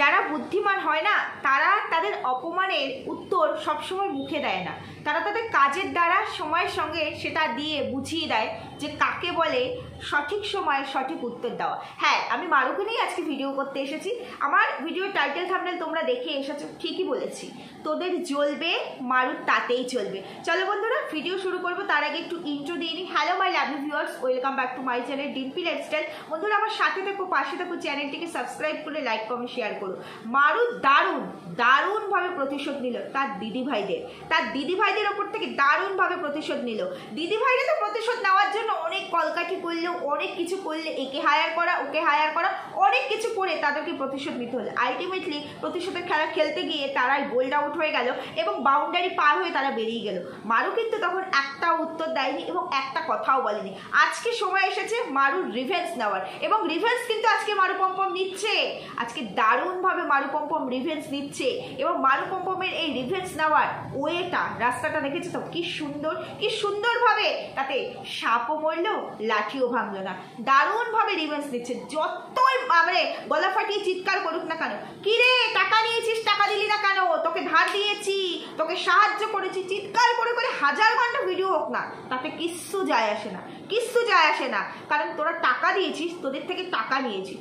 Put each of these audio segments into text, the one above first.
যারা বুদ্ধিমান হয় না তারা তাদের অপমানের উত্তর সবসময় মুখে দেয় না, তারা তাদের কাজের দ্বারা সময়ের সঙ্গে সেটা দিয়ে বুঝিয়ে দেয় যে কাকে বলে সঠিক সময়ে সঠিক উত্তর দেওয়া। হ্যাঁ, আমি মারুকে নিয়ে আজকে ভিডিও করতে এসেছি। আমার ভিডিওর টাইটেল থাম্বনেল তোমরা দেখে এসেছো, ঠিকই বলেছি, তোদের জ্বলবে মারুর তাতেই চলবে। চলো বন্ধুরা ভিডিও শুরু করবো, তার আগে একটু ইন্ট্রো দিয়ে নিই। Hello my lovely viewers, welcome back to my channel Dimpi lifestyle. বন্ধুরা আমার সাথে থেকো, পাশে থেকো, চ্যানেলটিকে সাবস্ক্রাইব করে লাইক কমেন্ট শেয়ার করো। মারু দারুণভাবে প্রতিশোধ নিল তার দিদিভাইদের ওপর থেকে দারুণভাবে প্রতিশোধ নিল। দিদিভাইরা তো প্রতিশোধ নেওয়ার জন্য অনেক কলকাঠি করলেও, অনেক কিছু করলে, একে হায়ার করা ওকে হায়ার করা, অনেক কিছু করে তাদেরকে প্রতিশোধ নিতে হলো। আলটিমেটলি প্রতিশোধের খেলা খেলতে গিয়ে তারাই বোল্ড আউট হয়ে গেল এবং বাউন্ডারি পার হয়ে তারা বেরিয়ে গেল। মারু কিন্তু তখন একটা উত্তর দেয়নি এবং একটা কথাও বলেনি। আজকে সময় এসেছে মারুর রিভেঞ্জ নেওয়ার, এবং রিভেঞ্জ কিন্তু আজকে মারু পম্পম নিচ্ছে। আজকে দারুণভাবে মারু পম্পম রিভেঞ্জ নিচ্ছে এবং মারু পম্পমের এই রিভেঞ্জ নেওয়ার ওয়েটা, রাস্তাটা দেখেছো তো কি সুন্দরভাবে, তাতে সাপও মরলো লাঠিও ভাঙলো না। দারুণভাবে রিভেঞ্জ নিচ্ছে। যতই মানে গলা ফাটিয়ে চিৎকার করুক না কেন, কিরে টাকা নিয়েছিস, টাকা দিলি না কেন, তোকে ধার দিয়েছি, তোকে সাহায্য করেছি, চিৎকার করে করে 1000 ঘন্টা ভিডিও হোক না, তাতে কিচ্ছু যায় আসে না। কারণ তোরা টাকা দিয়েছিস, তোদের থেকে টাকা নিয়েছি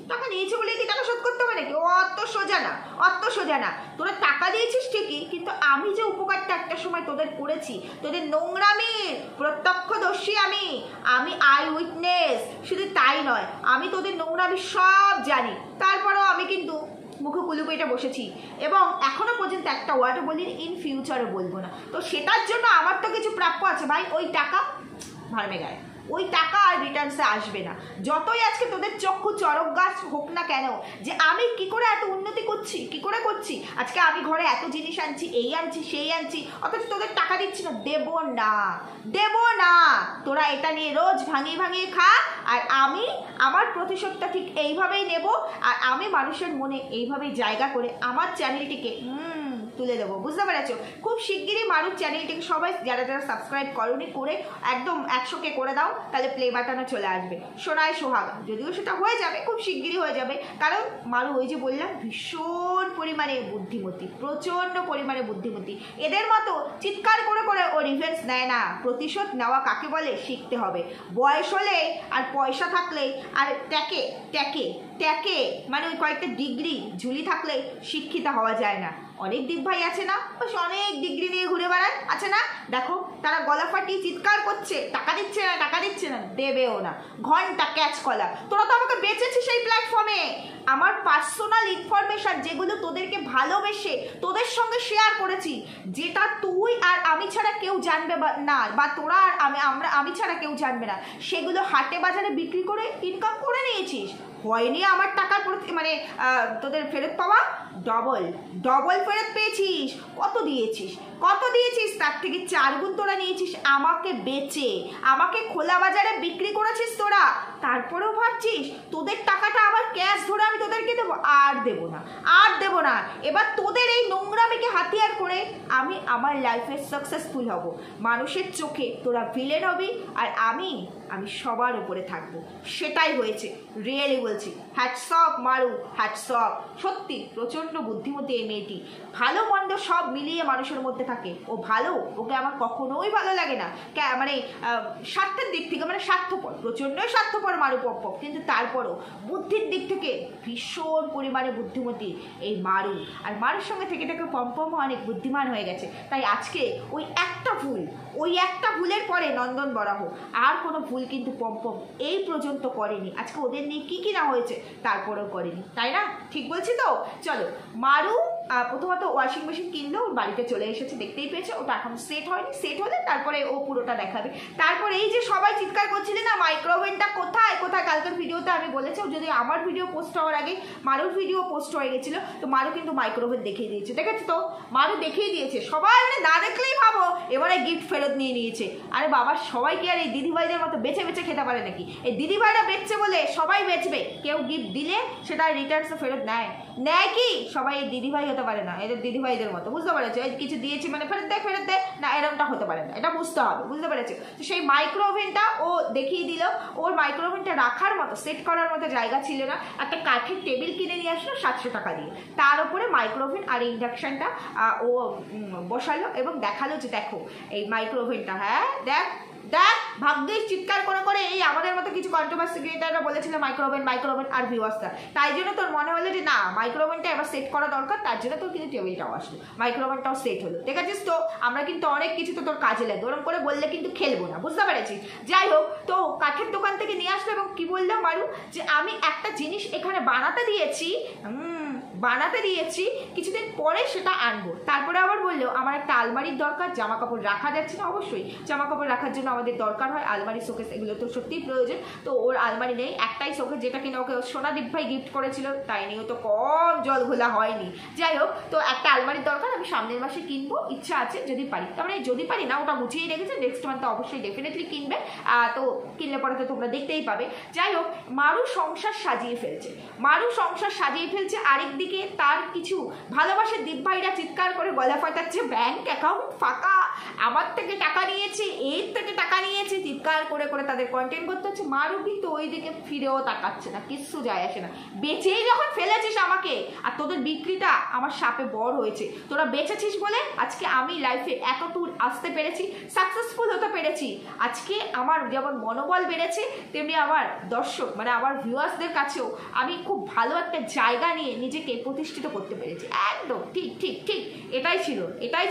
বলে কি টাকা শোধ করতে হবে নাকি? অত সোজা না। তোরা টাকা দিয়েছিস ঠিকই, কিন্তু আমি যে উপকারটা একটা সময় তোদের করেছি, তোদের নোংরামির প্রত্যক্ষদর্শী আমি আই উইটনেস। শুধু তাই নয়, আমি তোদের নোংরামি সব জানি, তারপরেও আমি কিন্তু মুখে কুলুপেটা বসেছি এবং এখনো পর্যন্ত একটা ওয়ার্ডও বলিনি, ইন ফিউচারও বলবো না। তো সেটার জন্য আমার তো কিছু প্রাপ্য আছে ভাই। ওই টাকা ভাড়মে গায়ে, ওই টাকা আর রিটার্নসে আসবে না। যতই আজকে তোদের চক্ষু চরক গাছ হোক না কেন যে আমি কি করে এত উন্নতি করছি, কি করে করছি, আজকে আমি ঘরে এত জিনিস আনছি, এই আনছি সেই আনছি, অথচ তোদের টাকা দিচ্ছি না, দেব না। তোরা এটা নিয়ে রোজ ভাঙিয়ে খা, আর আমি আমার প্রতিশোধটা ঠিক এইভাবেই নেব, আর আমি মানুষের মনে এইভাবেই জায়গা করে আমার চ্যানেলটিকে তুলে দেবো। বুঝতে পেরেছো? খুব শিগগিরই মারুর চ্যানেলটিকে সবাই যারা সাবস্ক্রাইব করোনি করে একদম 100K করে দাও, তাহলে প্লে বাটনে চলে আসবে সোনায় সোহাগা। যদিও সেটা হয়ে যাবে, খুব শিগগিরই হয়ে যাবে, কারণ মারু ওই যে বললাম ভীষণ পরিমাণে বুদ্ধিমতী, প্রচণ্ড পরিমাণে বুদ্ধিমতী। এদের মতো চিৎকার করে করে ও রিভেঞ্জ নেয় না। প্রতিশোধ নেওয়া কাকে বলে শিখতে হবে। বয়স হলে আর পয়সা থাকলে আর ট্যাকে মানে ওই কয়েকটা ডিগ্রি ঝুলি থাকলে শিক্ষিত হওয়া যায় না। অনেক দিক ভাই আছে না, অনেক ডিগ্রি নিয়ে ঘুরে বেড়ায়, আছে না? দেখো তারা গলা ফাটিয়ে চিৎকার করছে, টাকা দিচ্ছে না, দেবেও না। ঘন্টা ক্যাচ কলা। তোরা তো আমাকে বেচেছিস এই প্ল্যাটফর্মে। আমার পার্সোনাল ইনফরমেশন যেগুলো তোদেরকে ভালোবেসে তোদের সঙ্গে শেয়ার করেছি, যেটা তুই আর আমি ছাড়া কেউ জানবে না, বা তোরা আর আমি ছাড়া কেউ জানবে না, সেগুলো হাটে বাজারে বিক্রি করে ইনকাম করে নিয়েছিস। হয়নি আমার টাকার মানে তোদের ফেরত পাওয়া, ডবল ফেরত পেয়েছিস। কত দিয়েছিস তার থেকে 4 গুণ তোরা নিয়েছিস আমাকে বেচে, আমাকে খোলা বাজারে বিক্রি করেছিস তোরা। তারপরেও ভাবছিস তোদের টাকাটা আবার ক্যাশ ধরে আমি তোদেরকে দেবো? আর দেবো না। এবার তোদের এই নোংরামিকে হাতিয়ার করে আমি আমার লাইফে সাকসেসফুল হব। মানুষের চোখে তোরা ভিলেন হবি, আর আমি সবার উপরে থাকবো। সেটাই হয়েছে, রিয়েলি বলছি। হ্যাটস অফ মারু, হ্যাটস অফ। সত্যি প্রচণ্ড বুদ্ধিমতী এই মেয়েটি। ভালো মন্দ সব মিলিয়ে মানুষের মধ্যে থাকে। ও ভালো, ওকে আমার কখনোই ভালো লাগে না, মানে স্বার্থের দিক থেকে, মানে স্বার্থপর, প্রচণ্ডই স্বার্থপর মারু পম্পম, কিন্তু তারপরও বুদ্ধির দিক থেকে ভীষণ পরিমাণে বুদ্ধিমতী এই মারু। আর মারুর সঙ্গে থেকে পম্পমও অনেক বুদ্ধিমান হয়ে গেছে। তাই আজকে ওই একটা ভুলের পরে নন্দন বরাহ, আর কোনো ভুল কিন্তু পম্পম এই পর্যন্ত করেনি। আজকে ওদের নিয়ে কি না হয়েছে তারপরেও করেনি, তাই না? ঠিক বলছি তো? চলো, মারু প্রথমত ওয়াশিং মেশিন কিনলো, ওর বাড়িতে চলে এসেছে, দেখতেই পেয়েছে। ওটা এখন সেট হয়নি, সেট হলে তারপরে ও পুরোটা দেখাবে। তারপরে এই যে সবাই চিৎকার করছিলে না মাইক্রোওভেনটা কোথায়, কালকের ভিডিওতে আমি বলেছি, যদি আমার ভিডিও পোস্ট হওয়ার আগে মারুর ভিডিও পোস্ট হয়ে গেছিলো, তো মারু কিন্তু মাইক্রোওভেন দেখিয়ে দিয়েছে। দেখেছো তো? মারু দেখিয়ে দিয়েছে। সবাই মানে না দেখলেই ভাবো এবারে গিফট ফেরত নিয়ে নিয়েছে। আরে বাবা, সবাই কি আর এই দিদিভাইদের মতো বেছে খেতে পারে নাকি? এই দিদিভাইরা বেচছে বলে সবাই বেচবে? কেউ গিফট দিলে সেটা রিটার্নসে ফেরত নেয় কি? সবাই এই দিদিভাই হতে পারে না, এদের দিদিভাইদের মতো, বুঝতে পেরেছো? এই কিছু দিয়েছি মানে ফেরত দে না, এরকমটা হতে পারে না, এটা বুঝতে হবে, বুঝতে পেরেছো? তো সেই মাইক্রো ওভেনটা ও দেখিয়ে দিল, ওর মাইক্রো ওভেনটা রাখার মতো সেট করার মতো জায়গা ছিল না, একটা কাঠের টেবিল কিনে নিয়ে আসলো 700 টাকা দিয়ে, তার উপরে মাইক্রো ওভেন আর ইন্ডাকশনটা ও বসালো এবং দেখালো যে দেখো এই মাইক্রো ওভেনটা, হ্যাঁ দেখ দেখ, ভাগ্যিস চিৎকার করে করে এই আমাদের মতো কিছু কন্ট্রোভার্সি ক্রিয়েটাররা বলেছিল মাইক্রোওভেন আর ভিউয়ার্সটা, তাই জন্য তোর মনে হলো যে না মাইক্রোওভেনটা এবার সেট করা দরকার, তার জন্য তোর কিন্তু টেবিলটাও আসলো, মাইক্রোওভেনটাও সেট হলো, ঠিক আছে? তো আমরা কিন্তু অনেক কিছু তো তোর কাজে লাগবে, ওরকম করে বললে কিন্তু খেলবো না, বুঝতে পেরেছিস? যাই হোক, তো কাঠের দোকান থেকে নিয়ে আসলো এবং কি বললাম মারু যে আমি একটা জিনিস এখানে বানাতে দিয়েছি কিছুদিন পরে সেটা আনবো, তারপরে আবার বললো আমার একটা আলমারির দরকার, জামা কাপড় রাখা যাচ্ছে না, অবশ্যই জামা কাপড় রাখার জন্য আমাদের দরকার হয় আলমারি, শোকেস, এগুলো তো সত্যিই প্রয়োজন, তো ওর আলমারি নেই, একটাই শোকেস যেটা কিনা ওকে সোনাদীপ ভাই গিফট করেছিল, তাই নিয়ে তো কম জল ঘোলা হয়নি, যাই হোক, তো একটা আলমারির দরকার, আমি সামনের মাসে কিনবো, ইচ্ছা আছে যদি পারি, তার মানে যদি পারি না ওটা গুছিয়েই রেখেছে, নেক্সট মান্থে অবশ্যই ডেফিনেটলি কিনবে, তো কিনলে পরে তো তোমরা দেখতেই পাবে। যাই হোক, মারু সংসার সাজিয়ে ফেলছে, আরেকদিকে তার কিছু ভালোবাসার দীপ ভাইরা চিৎকার করে গলা ফাটাচ্ছে, ব্যাংক অ্যাকাউন্ট ফাঁকা, আমার থেকে টাকা নিয়েছে, এর থেকে টাকা নিয়েছে, চিৎকার করে করে তাদের কন্টেন্ট করতে হচ্ছে। মারু কিন্তু ওই দিকে ফিরেও তাকাচ্ছে না, কিচ্ছু যায় আসে না, বেঁচেই যখন ফেলেছিস আমাকে, আর তোদের বিক্রিটা আমার সাপে বড় হয়েছে, তোরা বেঁচেছিস বলে আজকে আমি লাইফে এত দূর আসতে পেরেছি, সাকসেসফুল হতে পেরেছি, আজকে আমার যেমন মনোবল বেড়েছে তেমনি আমার দর্শক মানে আমার ভিউয়ার্সদের কাছেও আমি খুব ভালো একটা জায়গা নিয়ে নিজেকে প্রতিষ্ঠিত করতে পেরেছি। একদম ঠিক ঠিক ঠিক এটাই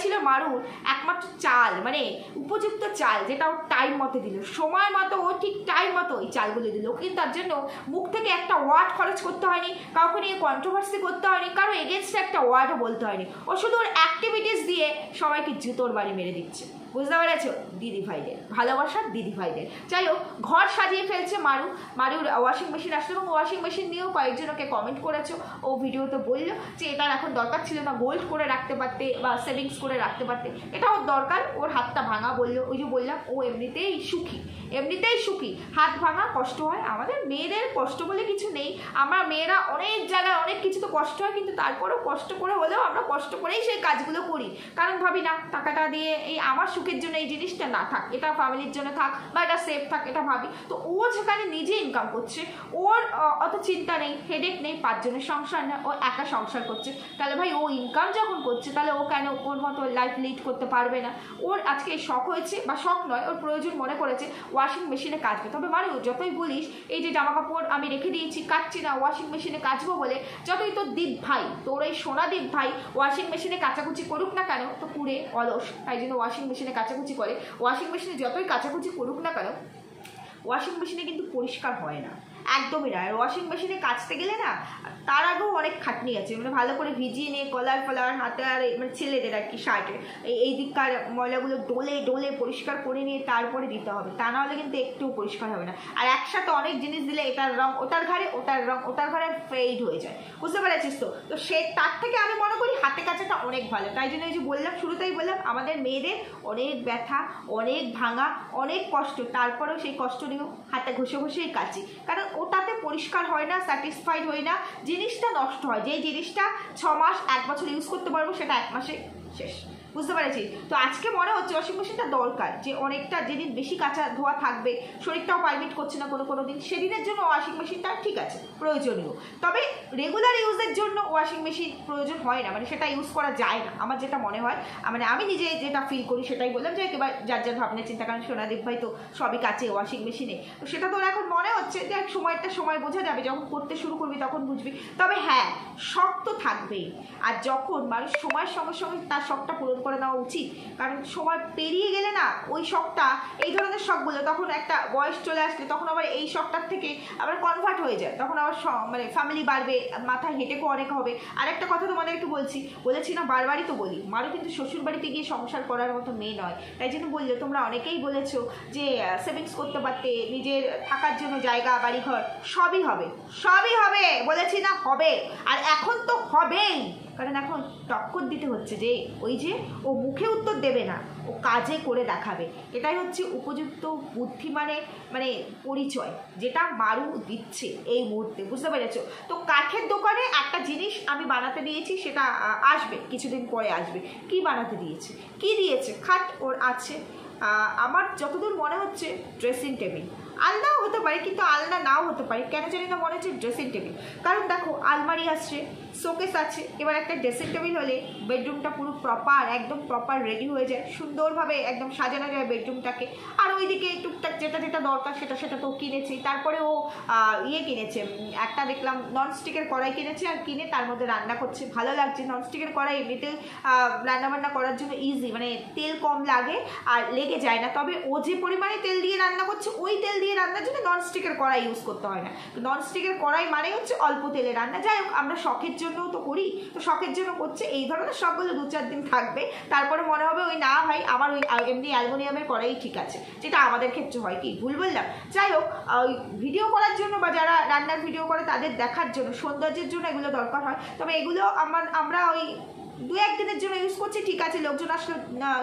ছিল মারুর একমাত্র চাল, মানে উপযুক্ত চাল, যেটা ও টাইম মতো দিল, সময় মতো, ও ঠিক টাইম মতো এই চালগুলো দিল, কিন্তু তার জন্য মুখ থেকে একটা ওয়ার্ড খরচ করতে হয়নি, কাউকে নিয়ে কন্ট্রোভার্সি করতে হয়নি, কারো এগেনস্টে একটা ওয়ার্ডও বলতে হয়নি, ও শুধু ওর অ্যাক্টিভিটিস দিয়ে সবাইকে জুতোর বাড়ি মেরে দিচ্ছে, বুঝতে পেরেছো? দিদিভাইদের ভালোবাসার দিদিভাইদের। যাই হোক, ঘর সাজিয়ে ফেলছে মারুর ওয়াশিং মেশিন আসলো এবং ওয়াশিং মেশিন নিয়েও কয়েকজন ওকে কমেন্ট করেছো, ও ভিডিওতে বললো যে এটার এখন দরকার ছিল না, গোল্ড করে রাখতে পারতে বা সেভিংস করে রাখতে পারতে, এটা ওর দরকার, ওর হাতটা ভাঙা, বললো ওই যে বললাম ও এমনিতেই সুখী, হাত ভাঙা কষ্ট হয়, আমাদের মেয়েদের কষ্ট বলে কিছু নেই, আমরা মেয়েরা অনেক জায়গায় অনেক কিছু তো কষ্ট হয়, কিন্তু তারপরেও কষ্ট করে হলেও আমরা কষ্ট করেই সেই কাজগুলো করি, কারণ ভাবি না টাকাটা দিয়ে এই আমার সুখের জন্য এই জিনিসটা না থাক, এটা ফ্যামিলির জন্য থাক বা এটা সেফ থাক, এটা ভাবি। তো ও যেখানে নিজে ইনকাম করছে, ওর অত চিন্তা নেই, হেডেক নেই, 5 জনের সংসার না, ও একা সংসার করছে, তাহলে ভাই ও ইনকাম যখন করছে তাহলে ও কেন ওর মতো লাইফ লিড করতে পারবে না? ওর আজকে শখ হয়েছে, বা শখ নয়, ওর প্রয়োজন মনে করেছে ওয়াশিং মেশিনে কাচবে। তবে মারু যতই বলিস এই যে জামা কাপড় আমি রেখে দিয়েছি কাচছি না, ওয়াশিং মেশিনে কাচবো বলে, যতই তোর দীপ ভাই, তোর এই সোনা দীপ ভাই ওয়াশিং মেশিনে কাচাকুচি করুক না কেন, তো পুরে অলস, তাই জন্য ওয়াশিং মেশিনে কাচাকুচি করে, ওয়াশিং মেশিনে যতই কাচাকুচি করুক না কেন ওয়াশিং মেশিনে কিন্তু পরিষ্কার হয় না, একদমই না। আর ওয়াশিং মেশিনে কাচতে গেলে না তার আগেও অনেক খাটনি আছে, মানে ভালো করে ভিজিয়ে নিয়ে কলার হাতে, আর মানে ছেলেদের আর কি শার্টের এই দিককার ময়লাগুলো ডলে পরিষ্কার করে নিয়ে তারপরে দিতে হবে, তা নাহলে কিন্তু একটু পরিষ্কার হবে না। আর একসাথে অনেক জিনিস দিলে এটার রং ওটার ঘরে, ওটার রং ওটার ঘরে ফেড হয়ে যায়, বুঝতে পেরেছিস? তো সে তার থেকে আমি মনে করি হাতে কাচাটা অনেক ভালো, তাই জন্য এই যে বললাম, শুরুতেই বললাম আমাদের মেয়েদের অনেক ব্যথা, অনেক ভাঙা, অনেক কষ্ট, তারপরেও সেই কষ্ট নিয়েও হাতে ঘষেই কাচি, কারণ ওটাতে পরিষ্কার হয় না, স্যাটিসফাইড হই না, জিনিসটা নষ্ট হয়, যেই জিনিসটা 6 মাস 1 বছর ইউজ করতে পারবো সেটা 1 মাসে শেষ, বুঝতে পেরেছি? তো আজকে মনে হচ্ছে ওয়াশিং মেশিনটা দরকার, যে অনেকটা যেদিন বেশি কাঁচা ধোয়া থাকবে, শরীরটাও পারমিট করছে না কোনো দিন, সেদিনের জন্য ওয়াশিং মেশিনটা ঠিক আছে প্রয়োজনীয়, তবে রেগুলার ইউজের জন্য ওয়াশিং মেশিন প্রয়োজন হয় না, মানে সেটা ইউজ করা যায় না, আমার যেটা মনে হয়, মানে আমি নিজে যেটা ফিল করি সেটাই বললাম, যে একেবারে যার ভাবনা চিন্তা, কারণ সোনাদীপ ভাই তো সবই কাছে ওয়াশিং মেশিনে, তো সেটা তো এখন মনে হচ্ছে যে সময় বোঝা যাবে, যখন করতে শুরু করবি তখন বুঝবি। তবে হ্যাঁ, শখ তো থাকবেই, আর যখন মানুষ সময়ের সঙ্গে সঙ্গে তার শখটা পূরণ করে নেওয়া উচিত, কারণ সময় পেরিয়ে গেলে না ওই শখটা, এই ধরনের শখগুলো তখন একটা বয়স চলে আসলে তখন আবার এই শখটার থেকে আবার কনভার্ট হয়ে যায়, তখন আবার মানে ফ্যামিলি বাড়বে, মাথায় হেঁটেও অনেক হবে। আর একটা কথা তোমাদেরকে বলেছি না, বারবারই তো বলি, মারু কিন্তু শ্বশুর বাড়িতে গিয়ে সংসার করার মতো মেয়ে নয়, তাই জন্য বললো, তোমরা অনেকেই বলেছো যে সেভিংস করতে পারতে, নিজের থাকার জন্য জায়গা, বাড়িঘর, সবই হবে বলেছি না, হবে, আর এখন তো হবেই, কারণ এখন টক্কর দিতে হচ্ছে যে ওই যে ও মুখে উত্তর দেবে না, ও কাজে করে দেখাবে, এটাই হচ্ছে উপযুক্ত বুদ্ধিমানের মানে পরিচয়, যেটা মারু দিচ্ছে এই মুহূর্তে, বুঝতে পেরেছো? তো কাঠের দোকানে একটা জিনিস আমি বানাতে দিয়েছি সেটা আসবে, কিছুদিন পরে আসবে। কি বানাতে দিয়েছে, কি দিয়েছে, খাট ওর আছে। আমার যতদূর মনে হচ্ছে ড্রেসিং টেবিল, আলনাও হতে পারে কিন্তু আলনা নাও হতে পারে, কেন জানি না মনে হচ্ছে ড্রেসিং টেবিল। কারণ দেখো আলমারি আসছে, শোকেস আছে, এবার একটা ড্রেসিং টেবিল হলে বেডরুমটা পুরো প্রপার, একদম প্রপার রেডি হয়ে যায়, সুন্দরভাবে একদম সাজানো যায় বেডরুমটাকে। আর ওইদিকে টুকটাক যেটা যেটা দরকার সেটা সেটা তো কিনেছেই। তারপরে ও ইয়ে কিনেছে, একটা দেখলাম ননস্টিকের কড়াই কিনেছে, আর কিনে তার মধ্যে রান্না করছে, ভালো লাগছে। ননস্টিকের কড়াই এমনিতে রান্নাবান্না করার জন্য ইজি, মানে তেল কম লাগে আর লেগে যায় না। তবে ও যে পরিমাণে তেল দিয়ে রান্না করছে, ওই তেল দিয়ে রান্নার জন্য ননস্টিকের কড়াই ইউজ করতে হয় না। ননস্টিকের কড়াই মানে হচ্ছে অল্প তেলে রান্না। যাই হোক, আমরা শখের জন্যও তো করি, তো শখের জন্য করছে। এই ধরনের শখগুলো 2-4 দিন থাকবে, তারপরে মনে হবে ওই না ভাই আমার ওই এমনি অ্যালুমিনিয়ামের কড়াই ঠিক আছে, যেটা আমাদের ক্ষেত্রে হয়। কি ভুল বললাম? যাই হোক, ওই ভিডিও করার জন্য বা যারা রান্নার ভিডিও করে তাদের দেখার জন্য, সৌন্দর্যের জন্য এগুলো দরকার হয়। তবে এগুলো আমরা ওই 2-1 দিনের জন্য ইউজ করছি, ঠিক আছে, লোকজন আসলে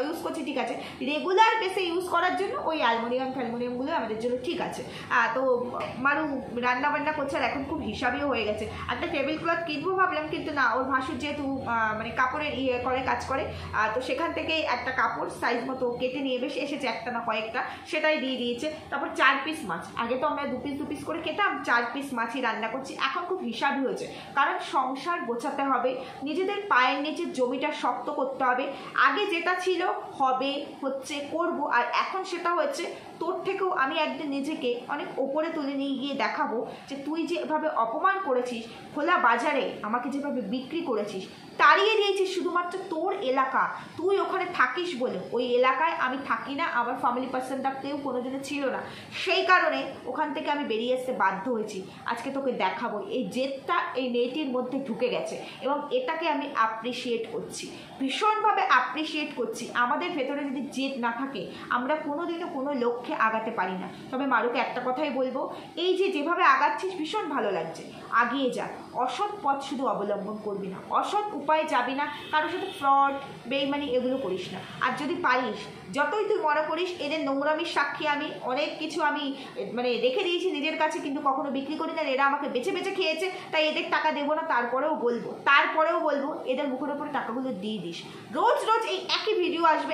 ইউজ করছি, ঠিক আছে। রেগুলার বেসে ইউজ করার জন্য ওই অ্যালুমিনিয়ামগুলো আমাদের জন্য ঠিক আছে। তো মারু রান্না বান্না করছে, আর এখন খুব হিসাবেও হয়ে গেছে। একটা টেবিল ক্লথ কিনবো ভাবলাম, কিন্তু না, ওর ভাসুর যেহেতু মানে কাপড়ের ইয়ে করে, কাজ করে, তো সেখান থেকেই একটা কাপড় সাইজ মতো কেটে নিয়ে বেশ এসেছে, একটা না কয়েকটা, সেটাই দিয়ে দিয়েছে। তারপর 4 পিস মাছ, আগে তো আমরা 2 পিস করে খেতাম, 4 পিস মাছই রান্না করছি। এখন খুব হিসাবই হয়েছে, কারণ সংসার গোছাতে হবে, নিজেদের পায়ের নিচে জমিটা শক্ত করতে হবে। আগে যেটা ছিল হবে, হচ্ছে, করব, আর এখন সেটা হচ্ছে তোর থেকেও আমি একদিন নিজেকে অনেক ওপরে তুলে নিয়ে গিয়ে দেখাবো যে তুই যেভাবে অপমান করেছিস, খোলা বাজারে আমাকে যেভাবে বিক্রি করেছিস, তাড়িয়ে দিয়েছিস শুধুমাত্র তোর এলাকা, তুই ওখানে থাকিস বলে। ওই এলাকায় আমি থাকি না, আমার ফ্যামিলি পার্সনটা কেউ কোনোদিনও ছিল না, সেই কারণে ওখান থেকে আমি বেরিয়ে আসতে বাধ্য হয়েছি। আজকে তোকে দেখাবো এই জেদটা এই মেয়েটির মধ্যে ঢুকে গেছে, এবং এটাকে আমি অ্যাপ্রিসিয়েট করছি, ভীষণভাবে অ্যাপ্রিসিয়েট করছি। আমাদের ভেতরে যদি জেদ না থাকে, আমরা কোনোদিনও কোনো লক্ষ্যে আগাতে পারি না। তবে মারুকে একটা কথাই বলবো, এই যে যেভাবে আগাচ্ছিস ভীষণ ভালো লাগছে, আগিয়ে যা। অসৎ পথ শুধু অবলম্বন করবি না, অসৎ উপায়ে যাবি না, কারোর সাথে ফ্রড, বেইমানি এগুলো করিস না। আর যদি পারিস, যতই তুই মনে করিস এদের নোংরামির সাক্ষী আমি অনেক কিছু আমি মানে রেখে দিয়েছি নিজের কাছে, কিন্তু কখনো বিক্রি করি না, এরা আমাকে বেছে বেছে খেয়েছে, তাই এদের টাকা দেবো না। তারপরেও বলবো এদের মুখের উপরে টাকাগুলো দিয়ে দিস। রোজ রোজ এই একই ভিডিও আসবে,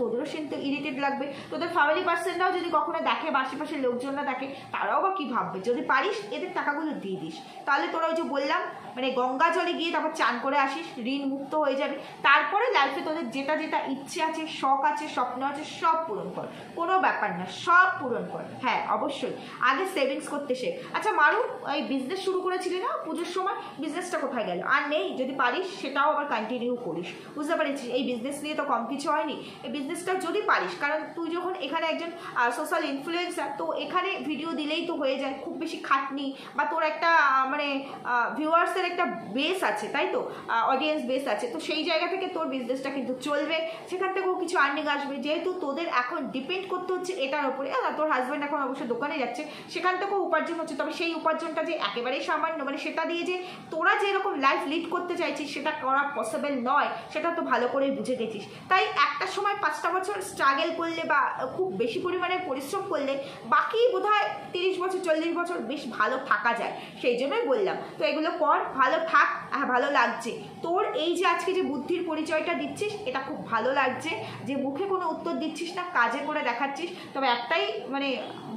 তোদেরও কিন্তু ইরিটেট লাগবে। তোদের ফ্যামিলি পার্সনরাও যদি কখনো দেখে বা আশেপাশের লোকজনরা দেখে, তারাও বা কী ভাববে। যদি পারিস এদের টাকাগুলো দিয়ে দিস, তাহলে তোরা ওই যে বললাম মানে গঙ্গা জলে গিয়ে তারপর চান করে আসিস, ঋণ মুক্ত হয়ে যাবে। তারপরে লাইফে তোদের যেটা যেটা ইচ্ছে আছে, শখ আছে, স্বপ্ন আছে, সব পূরণ কর, কোনো ব্যাপার না, সব পূরণ কর। হ্যাঁ অবশ্যই আগে সেভিংস করতে শেখ। আচ্ছা মারু, এই বিজনেস শুরু করেছিলি না পুজোর সময়, বিজনেসটা কোথায় গেল? আর নেই? যদি পারিস সেটাও আবার কন্টিনিউ করিস, বুঝতে পারছিস? এই বিজনেস নিয়ে তো কম কিছু হয়নি, এই বিজনেসটা যদি পারিস, কারণ তুই যখন এখানে একজন সোশ্যাল ইনফ্লুয়েন্সার, তো এখানে ভিডিও দিলেই তো হয়ে যায়, খুব বেশি খাটনি, বা তোর একটা মানে ভিউয়ার্সের একটা বেস আছে, তাই তো, অডিয়েন্স বেস আছে, তো সেই জায়গা থেকে তোর বিজনেসটা কিন্তু চলবে, সেখান থেকেও কিছু আর্নিং আসবে। যেহেতু তোদের এখন ডিপেন্ড করতে হচ্ছে এটার উপরে, তোর হাজব্যান্ড এখন অবশ্যই দোকানে যাচ্ছে, সেখান থেকেও উপার্জন হচ্ছে, তবে সেই উপার্জনটা যে একেবারেই সামান্য, মানে সেটা দিয়ে যে তোরা যেরকম লাইফ লিড করতে চাইছিস সেটা করা পসিবল নয়, সেটা তো ভালো করেই বুঝে গেছিস। তাই একটা সময় 5টা বছর স্ট্রাগল করলে বা খুব বেশি পরিমাণে পরিশ্রম করলে, বাকি বোধহয় 30 বছর 40 বছর বেশ ভালো থাকা যায়। সেই জন্যই বললাম, তো এগুলো কর, ভালো থাক। হ্যাঁ ভালো লাগছে তোর এই যে আজকে যে বুদ্ধির পরিচয়টা দিচ্ছিস, এটা খুব ভালো লাগছে, যে মুখে কোনো উত্তর দিচ্ছিস না, কাজে করে দেখাচ্ছিস। তবে একটাই মানে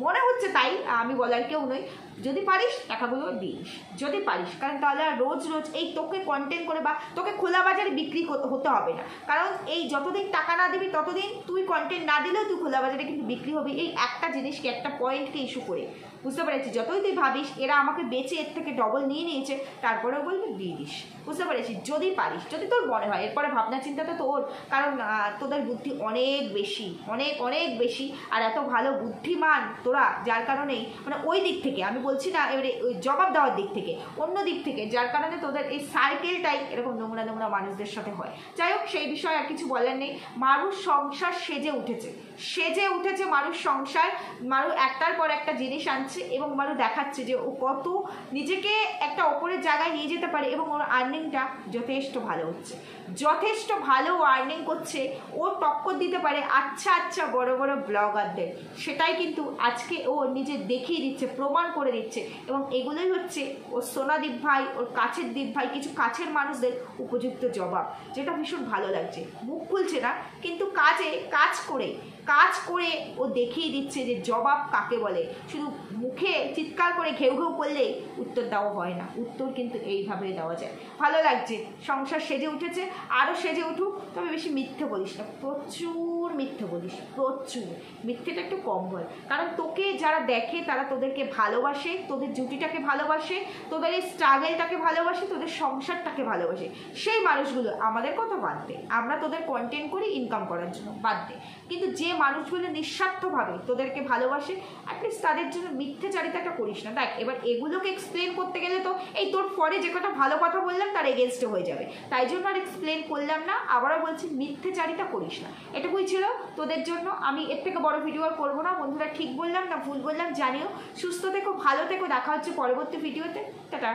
মনে হচ্ছে, তাই আমি বলার কেউ নই, যদি পারিস টাকাগুলো দিস, যদি পারিস, কারণ তাহলে আর রোজ রোজ এই তোকে কন্টেন্ট করে বা তোকে খোলা বাজারে বিক্রি হতে হবে না। কারণ এই যতদিন টাকা না দিবি ততদিন তুই কন্টেন্ট না দিলেও তুই খোলা বাজারে কিন্তু বিক্রি হবি। এই একটা জিনিসকে, একটা পয়েন্টকে ইস্যু করে, বুঝতে পেরেছি? যতই তুই ভাবিস এরা আমাকে বেচে এর থেকে ডবল নিয়ে নিয়েছে, তারপরেও বলবি দিয়ে দিস, বুঝতে পেরেছি? যদি পারিস, যদি তোর মনে হয়, এরপরে ভাবনা চিন্তাটা তোর, কারণ তোদের বুদ্ধি অনেক বেশি, অনেক অনেক বেশি, আর এত ভালো বুদ্ধিমান তোরা, যার কারণেই মানে ওই দিক থেকে আমি বলছি না, এবারে ওই জবাব দেওয়ার দিক থেকে, অন্য দিক থেকে, যার কারণে তোদের এই সার্কেলটাই এরকম নোংরা নোংরা মানুষদের সাথে হয়। যাই হোক, সেই বিষয়ে আর কিছু বলার নেই। মারুর সংসার সেজে উঠেছে মারুর সংসার। মারু একটার পর একটা জিনিস আনছে, এবং মারু দেখাচ্ছে যে ও কত নিজেকে একটা ওপরের জায়গায় নিয়ে যেতে পারে, এবং ওর আর্নিংটা যথেষ্ট ভালো হচ্ছে, যথেষ্ট ভালো আর্নিং করছে। ও টক্কর দিতে পারে আচ্ছা বড় বড় ব্লগারদের, সেটাই কিন্তু আজকে ও নিজে দেখিয়ে দিচ্ছে, প্রমাণ করে করে দিচ্ছে, এবং এগুলোই হচ্ছে ওর সোনাদীপ ভাই, ওর কাছের দীপ ভাই, কিছু কাছের মানুষদের উপযুক্ত জবাব, যেটা ভীষণ ভালো লাগছে। মুখ খুলছে না, কিন্তু কাজ করে ও দেখিয়ে দিচ্ছে যে জবাব কাকে বলে। শুধু মুখে চিৎকার করে ঘেউ ঘেউ করলেই উত্তর দেওয়া হয় না, উত্তর কিন্তু এইভাবেই দেওয়া যায়। ভালো লাগছে, সংসার সেজে উঠেছে, আরও সেজে উঠুক, তবে বেশি মিথ্যে বলিস না, প্রচুর মিথ্যে বলিস, প্রচুর। মিথ্যেটা একটু কম বল, কারণ তোকে যারা দেখে তারা তোদেরকে ভালোবাসে, তোদের জুটিটাকে ভালোবাসে, তোদের এই স্ট্রাগলটাকে ভালোবাসে, তোদের সংসারটাকে ভালোবাসে। সেই মানুষগুলো, আমাদের কথা বাদ দে, আমরা তোদের কন্টেন্ট করি ইনকাম করার জন্য, বাদ দে, কিন্তু যে মানুষগুলো নিঃস্বার্থভাবে তোদেরকে ভালোবাসে, অ্যাটলিস্ট তাদের জন্য মিথ্যেচারিতাটা করিস না। দেখ, এবার এগুলোকে এক্সপ্লেন করতে গেলে তো এই তোর পরে যে কটা ভালো কথা বললাম তার এগেনস্টে হয়ে যাবে, তাই জন্য আর এক্সপ্লেন করলাম না। আবারও বলছি, মিথ্যেচারিতা করিস না, এটুকুই ছিল তোদের জন্য। আমি এর থেকে বড় ভিডিও আর করবো না। বন্ধুরা, ঠিক বললাম না ভুল বললাম জানিও। সুস্থ থেকো, ভালো থেকো, দেখা হচ্ছে পরবর্তী ভিডিওতে। টাটা।